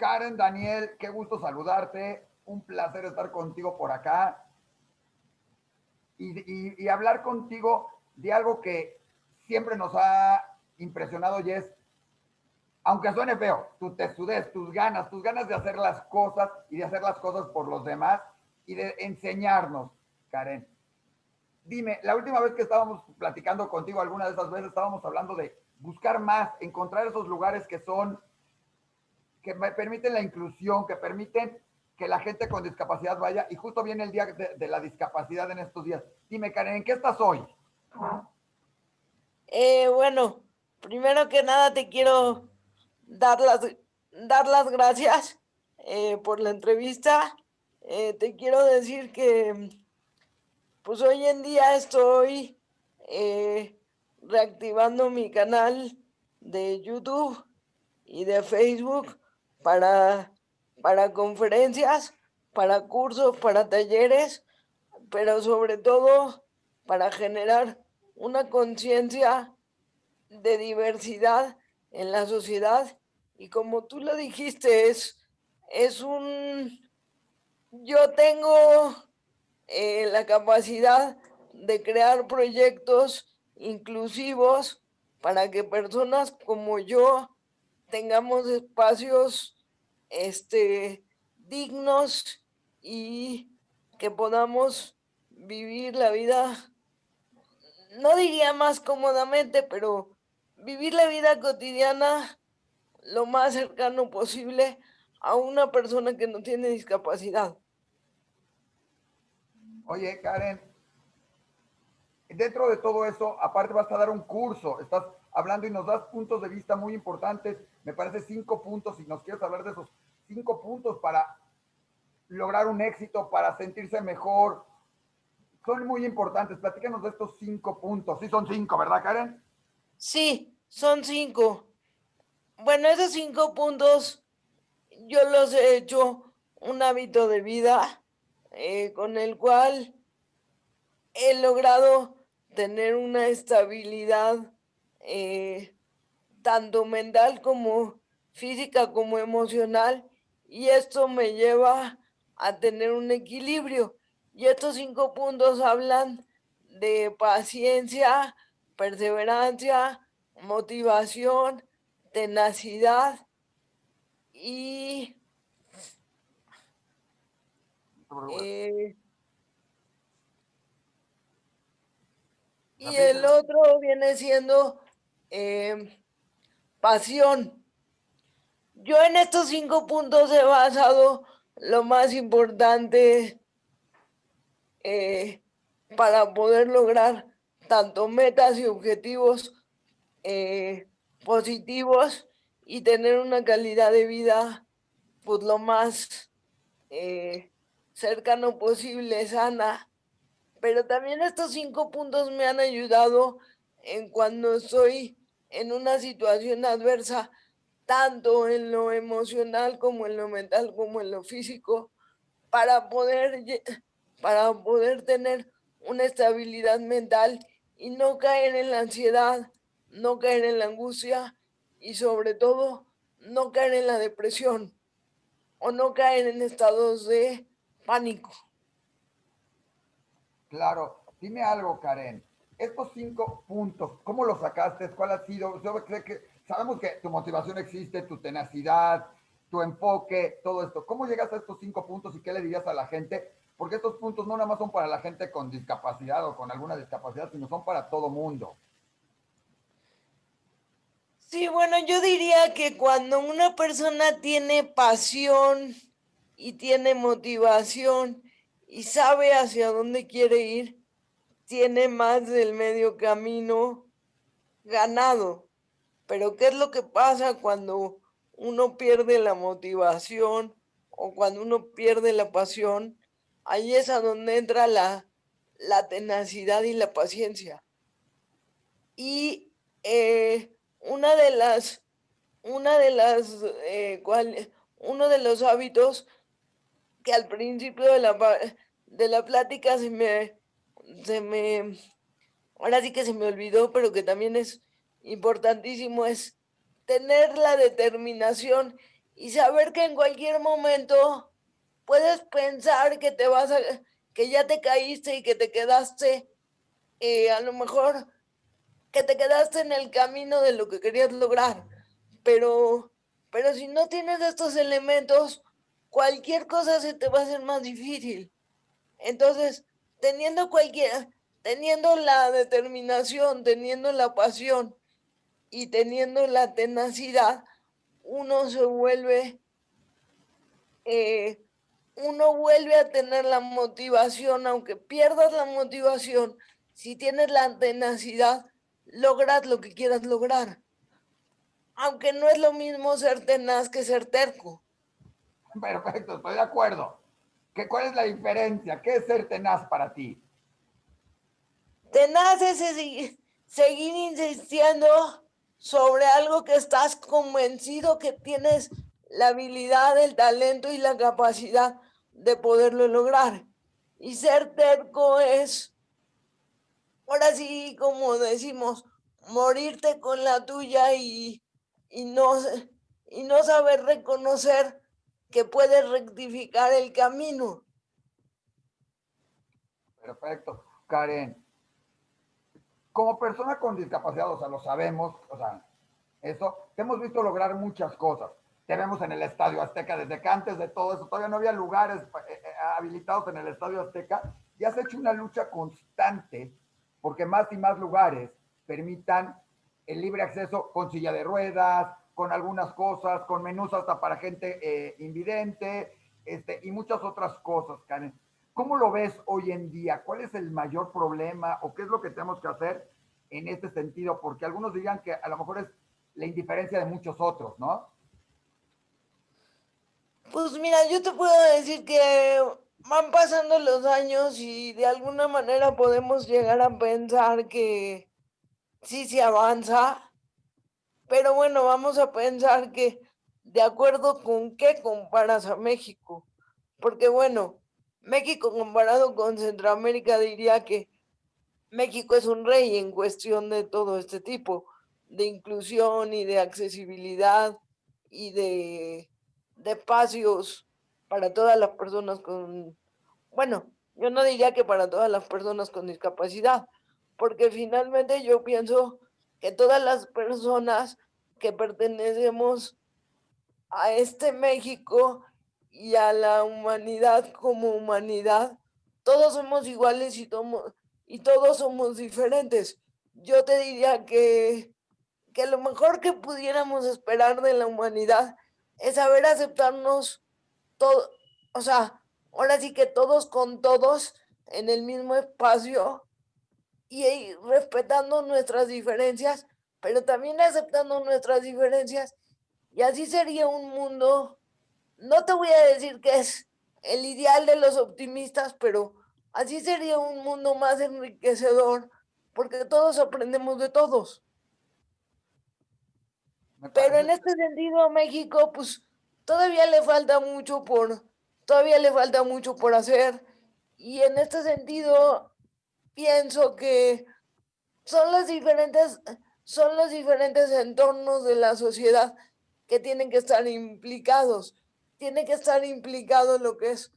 Karen, Daniel, qué gusto saludarte. Un placer estar contigo por acá y hablar contigo de algo que siempre nos ha impresionado y es, aunque suene feo, tu tesudez, tus ganas de hacer las cosas y de hacer las cosas por los demás y de enseñarnos, Karen. Dime, la última vez que estábamos platicando contigo, alguna de esas veces estábamos hablando de buscar más, encontrar esos lugares que permiten la inclusión, que permiten que la gente con discapacidad vaya, y justo viene el día de la discapacidad en estos días. Dime, Karen, ¿en qué estás hoy? Bueno, primero que nada te quiero dar las gracias por la entrevista. Te quiero decir que pues hoy en día estoy eh, reactivando mi canal de YouTube y de Facebook para, para conferencias, para cursos, para talleres, pero sobre todo para generar una conciencia de diversidad en la sociedad. Y como tú lo dijiste, es un... Yo tengo la capacidad de crear proyectos inclusivos para que personas como yo tengamos espacios dignos y que podamos vivir la vida, no diría más cómodamente, pero vivir la vida cotidiana lo más cercano posible a una persona que no tiene discapacidad. Oye, Karen, dentro de todo eso, aparte vas a dar un curso, estás hablando y nos das puntos de vista muy importantes, me parece 5 puntos, si nos quieres hablar de esos 5 puntos para lograr un éxito, para sentirse mejor, son muy importantes. Platícanos de estos 5 puntos. Sí, son 5, ¿verdad, Karen? Sí, son 5. Bueno, esos 5 puntos yo los he hecho un hábito de vida con el cual he logrado tener una estabilidad eh, tanto mental como física como emocional, y esto me lleva a tener un equilibrio. Y estos 5 puntos hablan de paciencia, perseverancia, motivación, tenacidad y, eh, y el Repítelo. otro viene siendo eh, pasión. Yo en estos 5 puntos he basado lo más importante eh, para poder lograr tanto metas y objetivos eh, positivos y tener una calidad de vida pues lo más eh, cercano posible, sana. Pero también estos 5 puntos me han ayudado en cuando estoy en una situación adversa, tanto en lo emocional como en lo mental como en lo físico, para para poder tener una estabilidad mental y no caer en la ansiedad, no caer en la angustia y sobre todo no caer en la depresión o no caer en estados de pánico. Claro, dime algo, Karen. Estos 5 puntos, ¿cómo los sacaste? ¿Cuál ha sido? Yo sé que sabemos que tu motivación existe, tu tenacidad, tu enfoque, todo esto. ¿Cómo llegaste a estos 5 puntos y qué le dirías a la gente? Porque estos puntos no nada más son para la gente con discapacidad o con alguna discapacidad, sino son para todo mundo. Sí, bueno, yo diría que cuando una persona tiene pasión y tiene motivación y sabe hacia dónde quiere ir, tiene más del medio camino ganado. Pero ¿qué es lo que pasa cuando uno pierde la motivación o cuando uno pierde la pasión? Ahí es a donde entra la tenacidad y la paciencia. Y una de las una de las, uno de los hábitos que al principio de la plática se me, ahora sí que se me olvidó, pero que también es importantísimo, es tener la determinación y saber que en cualquier momento puedes pensar que que ya te caíste y que te quedaste, a lo mejor que te quedaste en el camino de lo que querías lograr, pero, pero si no tienes estos elementos, cualquier cosa se te va a hacer más difícil. Entonces, teniendo la determinación, teniendo la pasión y teniendo la tenacidad, uno se vuelve, eh, uno vuelve a tener la motivación, aunque pierdas la motivación, si tienes la tenacidad, logras lo que quieras lograr. Aunque no es lo mismo ser tenaz que ser terco. Perfecto, estoy de acuerdo. ¿Cuál es la diferencia? ¿Qué es ser tenaz para ti? Tenaz es seguir insistiendo sobre algo que estás convencido que tienes la habilidad, el talento y la capacidad de poderlo lograr. Y ser terco es, ahora sí, como decimos, morirte con la tuya y, no, y no saber reconocer que puedes rectificar el camino. Perfecto. Karen, como persona con discapacidad, o sea, lo sabemos, o sea, eso, te hemos visto lograr muchas cosas. Te vemos en el Estadio Azteca desde que antes de todo eso, todavía no había lugares habilitados en el Estadio Azteca, y has hecho una lucha constante porque más y más lugares permitan el libre acceso con silla de ruedas, con algunas cosas, con menús hasta para gente invidente, y muchas otras cosas, Karen. ¿Cómo lo ves hoy en día? ¿Cuál es el mayor problema o qué es lo que tenemos que hacer en este sentido? Porque algunos dirían que a lo mejor es la indiferencia de muchos otros, ¿no? Pues mira, yo te puedo decir que van pasando los años y de alguna manera podemos llegar a pensar que sí se avanza, pero bueno, vamos a pensar que de acuerdo con qué comparas a México, porque bueno, México comparado con Centroamérica diría que México es un rey en cuestión de todo este tipo de inclusión y de accesibilidad y de espacios para todas las personas con, bueno, yo no diría que para todas las personas con discapacidad, porque finalmente yo pienso que todas las personas que pertenecemos a este México y a la humanidad como humanidad, todos somos iguales y todos somos diferentes. Yo te diría que lo mejor que pudiéramos esperar de la humanidad es saber aceptarnos todo, o sea, ahora sí que todos con todos en el mismo espacio y respetando nuestras diferencias, pero también aceptando nuestras diferencias. Y así sería un mundo, no te voy a decir que es el ideal de los optimistas, pero así sería un mundo más enriquecedor, porque todos aprendemos de todos. Me Pero parece, en este sentido, México, pues todavía le falta todavía le falta mucho por hacer. Y en este sentido, pienso que son son los diferentes entornos de la sociedad que tienen que estar implicados. Tiene que estar implicado lo que es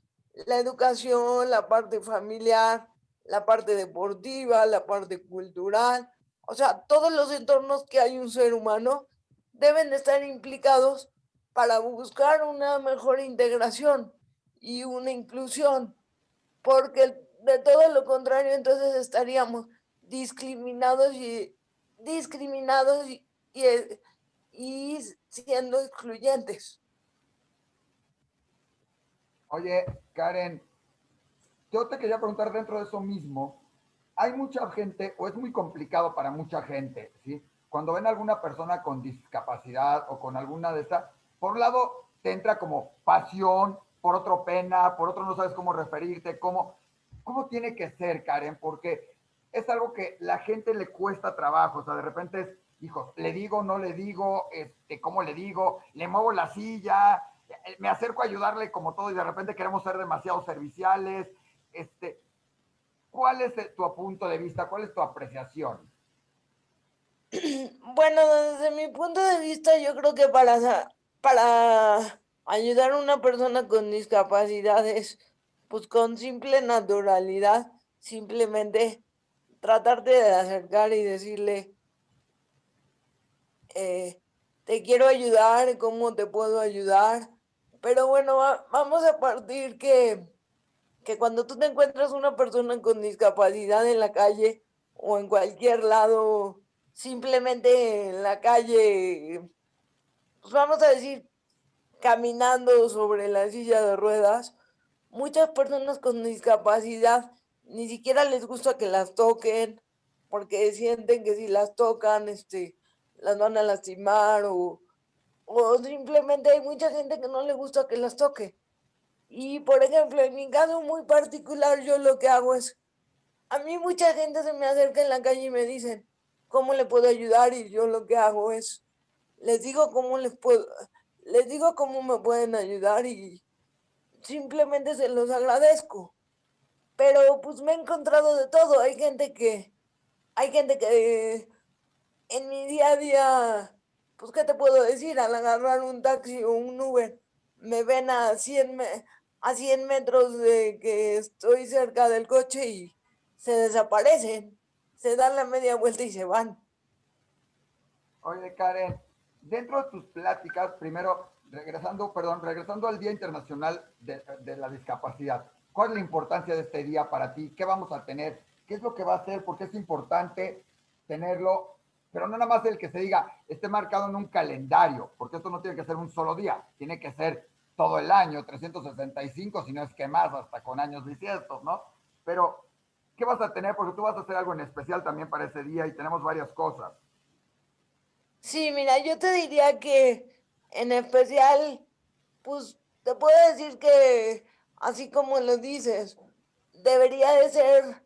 la educación, la parte familiar, la parte deportiva, la parte cultural. O sea, todos los entornos que hay un ser humano deben de estar implicados para buscar una mejor integración y una inclusión, porque de todo lo contrario entonces estaríamos discriminados discriminados y siendo excluyentes. oye, Karen, yo te quería preguntar dentro de eso mismo, hay mucha gente, o es muy complicado para mucha gente, ¿sí? Cuando ven a alguna persona con discapacidad o con alguna de estas, por un lado te entra como pasión, por otro pena, por otro no sabes cómo referirte, cómo tiene que ser, Karen, porque es algo que la gente le cuesta trabajo, o sea, de repente es, hijos, le digo, no le digo, ¿cómo le digo? Le muevo la silla, me acerco a ayudarle como todo y de repente queremos ser demasiado serviciales, este, ¿cuál es tu punto de vista? ¿Cuál es tu apreciación? Bueno, desde mi punto de vista, yo creo que para ayudar a una persona con discapacidades, pues con simple naturalidad, simplemente tratarte de acercar y decirle, eh, te quiero ayudar, ¿cómo te puedo ayudar? Pero bueno, vamos a partir que cuando tú te encuentras una persona con discapacidad en la calle o en cualquier lado, simplemente en la calle, pues vamos a decir, caminando sobre la silla de ruedas, muchas personas con discapacidad ni siquiera les gusta que las toquen porque sienten que si las tocan, las van a lastimar o simplemente hay mucha gente que no le gusta que las toque. Y por ejemplo, en mi caso muy particular, yo lo que hago es, a mí mucha gente se me acerca en la calle y me dicen, ¿cómo le puedo ayudar? Y yo lo que hago es, les digo cómo les digo cómo me pueden ayudar y simplemente se los agradezco. Pero pues me he encontrado de todo. Hay gente que en mi día a día, pues, ¿qué te puedo decir? Al agarrar un taxi o un Uber, me ven a 100 metros de que estoy cerca del coche y se desaparecen, se dan la media vuelta y se van. Oye, Karen, dentro de tus pláticas, primero, regresando al Día Internacional de la Discapacidad, ¿cuál es la importancia de este día para ti? ¿Qué vamos a tener? ¿Qué es lo que va a hacer? ¿Por qué es importante tenerlo? Pero no nada más el que se diga, esté marcado en un calendario, porque esto no tiene que ser un solo día, tiene que ser todo el año, 365, si no es que más, hasta con años bisiestos, ¿no? Pero, ¿qué vas a tener? Porque tú vas a hacer algo en especial también para ese día y tenemos varias cosas. Sí, mira, yo te diría que en especial, pues te puedo decir que, así como lo dices, debería de ser,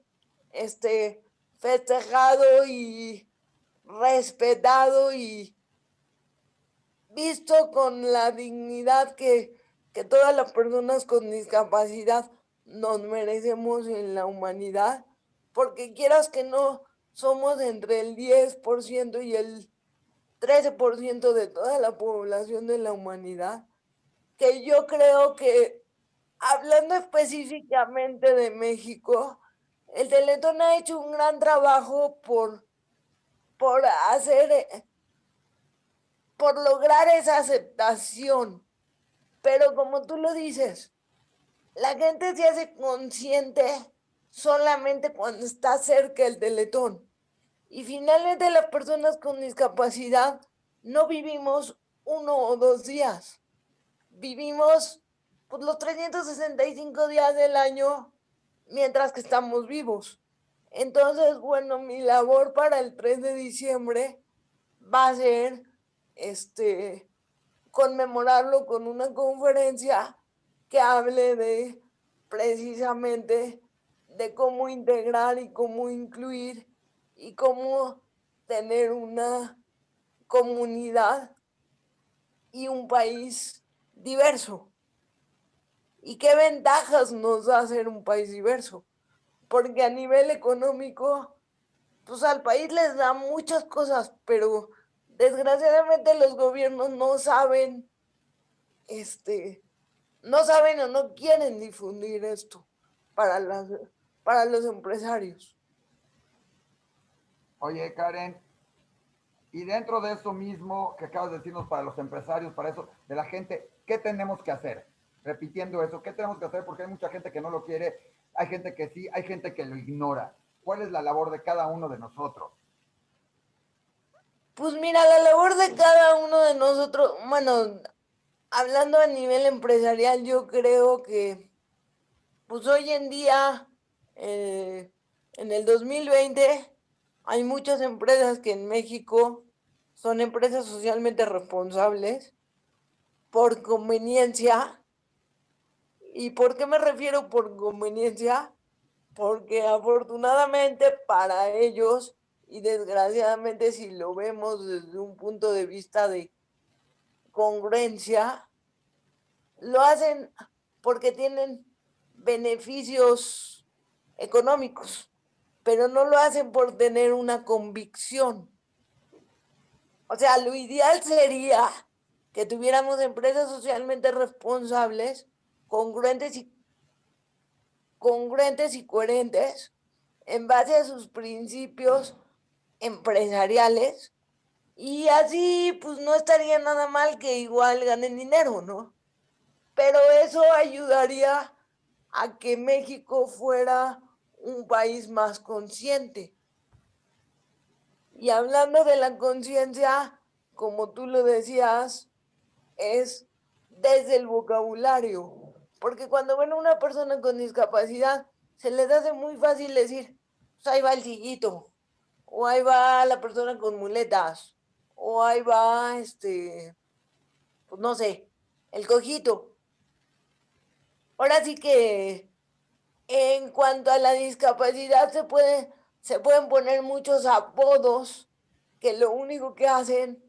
festejado y respetado y visto con la dignidad que todas las personas con discapacidad nos merecemos en la humanidad, porque quieras que no, somos entre el 10% y el 13% de toda la población de la humanidad, que yo creo que, hablando específicamente de México, el Teletón ha hecho un gran trabajo por hacer, por lograr esa aceptación. Pero como tú lo dices, la gente se hace consciente solamente cuando está cerca el Teletón. Y finalmente las personas con discapacidad no vivimos 1 o 2 días, vivimos pues, los 365 días del año mientras que estamos vivos. Entonces, bueno, mi labor para el 3 de diciembre va a ser este, conmemorarlo con una conferencia que hable de precisamente de cómo integrar y cómo incluir y cómo tener una comunidad y un país diverso. ¿Y qué ventajas nos da ser un país diverso? Porque a nivel económico, pues al país les da muchas cosas, pero desgraciadamente los gobiernos no saben, este, no saben o no quieren difundir esto para para los empresarios. Oye, Karen, y dentro de eso mismo que acabas de decirnos para los empresarios, para eso, de la gente, ¿qué tenemos que hacer? Repitiendo eso, ¿qué tenemos que hacer? Porque hay mucha gente que no lo quiere, hay gente que sí, hay gente que lo ignora. ¿Cuál es la labor de cada uno de nosotros? Pues mira, la labor de cada uno de nosotros, bueno, hablando a nivel empresarial, yo creo que pues hoy en día, eh, en el 2020, hay muchas empresas que en México son empresas socialmente responsables por conveniencia. ¿Y por qué me refiero por conveniencia? Porque afortunadamente para ellos y desgraciadamente si lo vemos desde un punto de vista de congruencia, lo hacen porque tienen beneficios económicos, pero no lo hacen por tener una convicción. O sea, lo ideal sería que tuviéramos empresas socialmente responsables, congruentes y coherentes en base a sus principios empresariales, y así pues no estaría nada mal que igual ganen dinero, ¿no? Pero eso ayudaría a que México fuera un país más consciente. Y hablando de la conciencia, como tú lo decías, es desde el vocabulario. Porque cuando ven a una persona con discapacidad, se les hace muy fácil decir, pues ahí va el sillito, o ahí va la persona con muletas, o ahí va, pues no sé, el cojito. Ahora sí que en cuanto a la discapacidad se pueden poner muchos apodos que lo único que hacen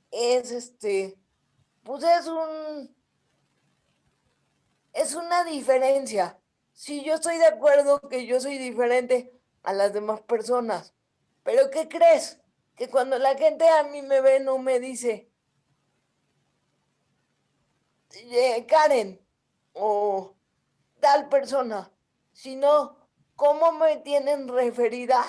es pues es una diferencia. Si yo estoy de acuerdo que yo soy diferente a las demás personas, pero ¿qué crees? Que cuando la gente a mí me ve no me dice Karen o tal persona, sino cómo me tienen referida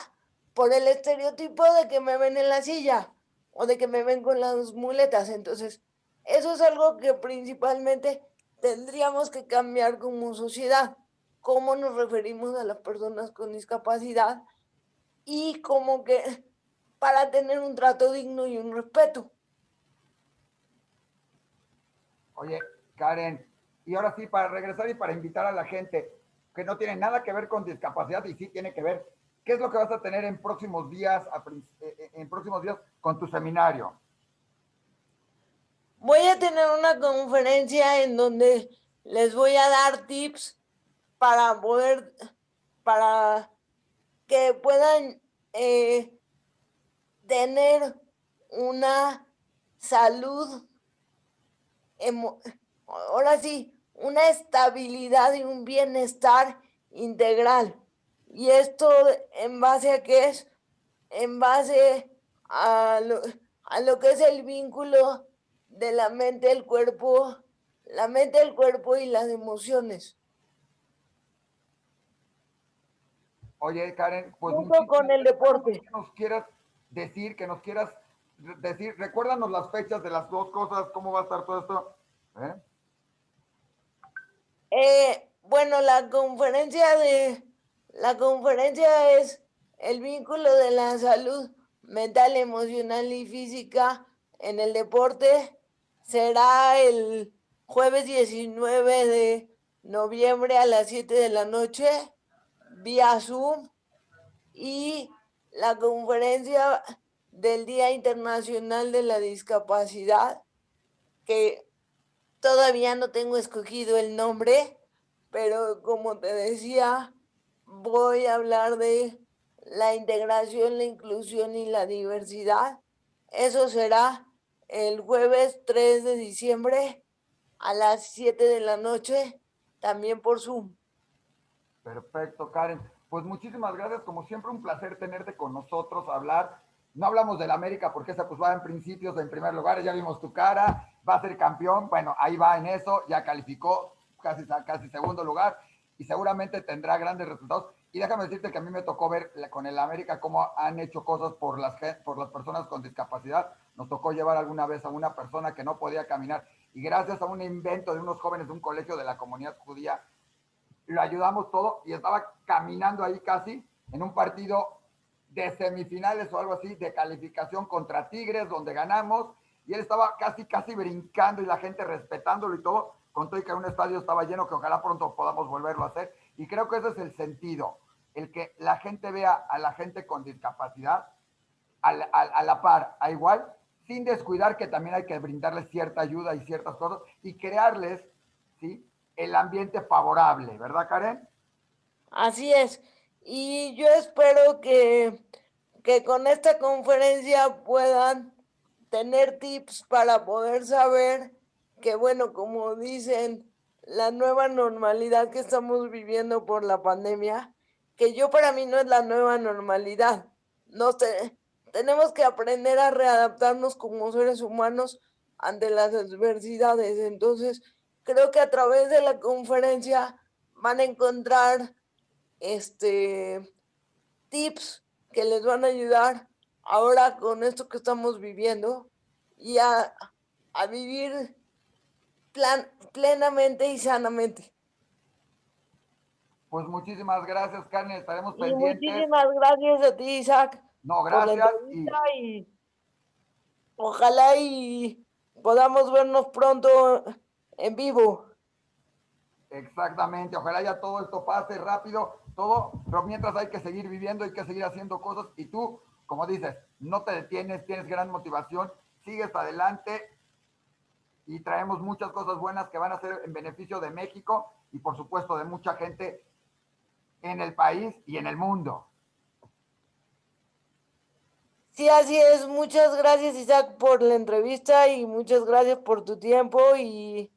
por el estereotipo de que me ven en la silla o de que me ven con las muletas. Entonces, eso es algo que principalmente tendríamos que cambiar como sociedad, cómo nos referimos a las personas con discapacidad y como que para tener un trato digno y un respeto. Oye, Karen, y ahora sí, para regresar y para invitar a la gente que no tiene nada que ver con discapacidad y sí tiene que ver, ¿qué es lo que vas a tener en próximos días, en próximos días con tu seminario? Voy a tener una conferencia en donde les voy a dar tips para poder, para que puedan tener una salud, ahora sí, una estabilidad y un bienestar integral. ¿Y esto en base a qué es? En base a a lo que es el vínculo de la mente, el cuerpo y las emociones. Oye, Karen, pues Junto con muchísimas el gracias. ¿Algo más deporte. que nos quieras decir, que nos quieras decir? Recuérdanos las fechas de las dos cosas, cómo va a estar todo esto. ¿Eh? Bueno, la conferencia es el vínculo de la salud mental, emocional y física en el deporte. Será el jueves 19 de noviembre a las 7 de la noche vía Zoom, y la conferencia del Día Internacional de la Discapacidad, que todavía no tengo escogido el nombre, pero como te decía, voy a hablar de la integración, la inclusión y la diversidad. Eso será el jueves 3 de diciembre a las 7 de la noche, también por Zoom. Perfecto, Karen. Pues muchísimas gracias. Como siempre, un placer tenerte con nosotros, hablar. No hablamos del América porque esa pues va en principios, en primer lugar. Ya vimos tu cara, va a ser campeón. Bueno, ahí va en eso, ya calificó casi segundo lugar y seguramente tendrá grandes resultados. Y déjame decirte que a mí me tocó ver con el América cómo han hecho cosas por las personas con discapacidad. Nos tocó llevar alguna vez a una persona que no podía caminar y gracias a un invento de unos jóvenes de un colegio de la comunidad judía lo ayudamos todo y estaba caminando ahí casi en un partido de semifinales o algo así, de calificación contra Tigres, donde ganamos, y él estaba casi brincando y la gente respetándolo y todo, con todo y que un estadio estaba lleno, que ojalá pronto podamos volverlo a hacer, y creo que ese es el sentido, el que la gente vea a la gente con discapacidad a la par, a igual, sin descuidar que también hay que brindarles cierta ayuda y ciertas cosas, y crearles, ¿sí?, el ambiente favorable, ¿verdad, Karen? Así es. Y yo espero que con esta conferencia puedan tener tips para poder saber que, bueno, como dicen, la nueva normalidad que estamos viviendo por la pandemia, que yo para mí no es la nueva normalidad. Tenemos que aprender a readaptarnos como seres humanos ante las adversidades. Entonces, creo que a través de la conferencia van a encontrar tips que les van a ayudar ahora con esto que estamos viviendo y a vivir plenamente y sanamente. Pues muchísimas gracias, Karen. Estaremos Y pendientes. muchísimas gracias a ti, Isaac, No, por la gracias. entrevista y ojalá y podamos vernos pronto en vivo. Exactamente, ojalá ya todo esto pase rápido, todo, pero mientras hay que seguir viviendo, hay que seguir haciendo cosas y tú, como dices, no te detienes, tienes gran motivación, sigues adelante y traemos muchas cosas buenas que van a ser en beneficio de México y por supuesto de mucha gente en el país y en el mundo. Sí, así es. Muchas gracias, Isaac, por la entrevista y muchas gracias por tu tiempo y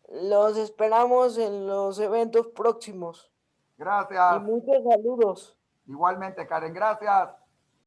los esperamos en los eventos próximos. Y Gracias. muchos saludos. Igualmente, Karen, gracias.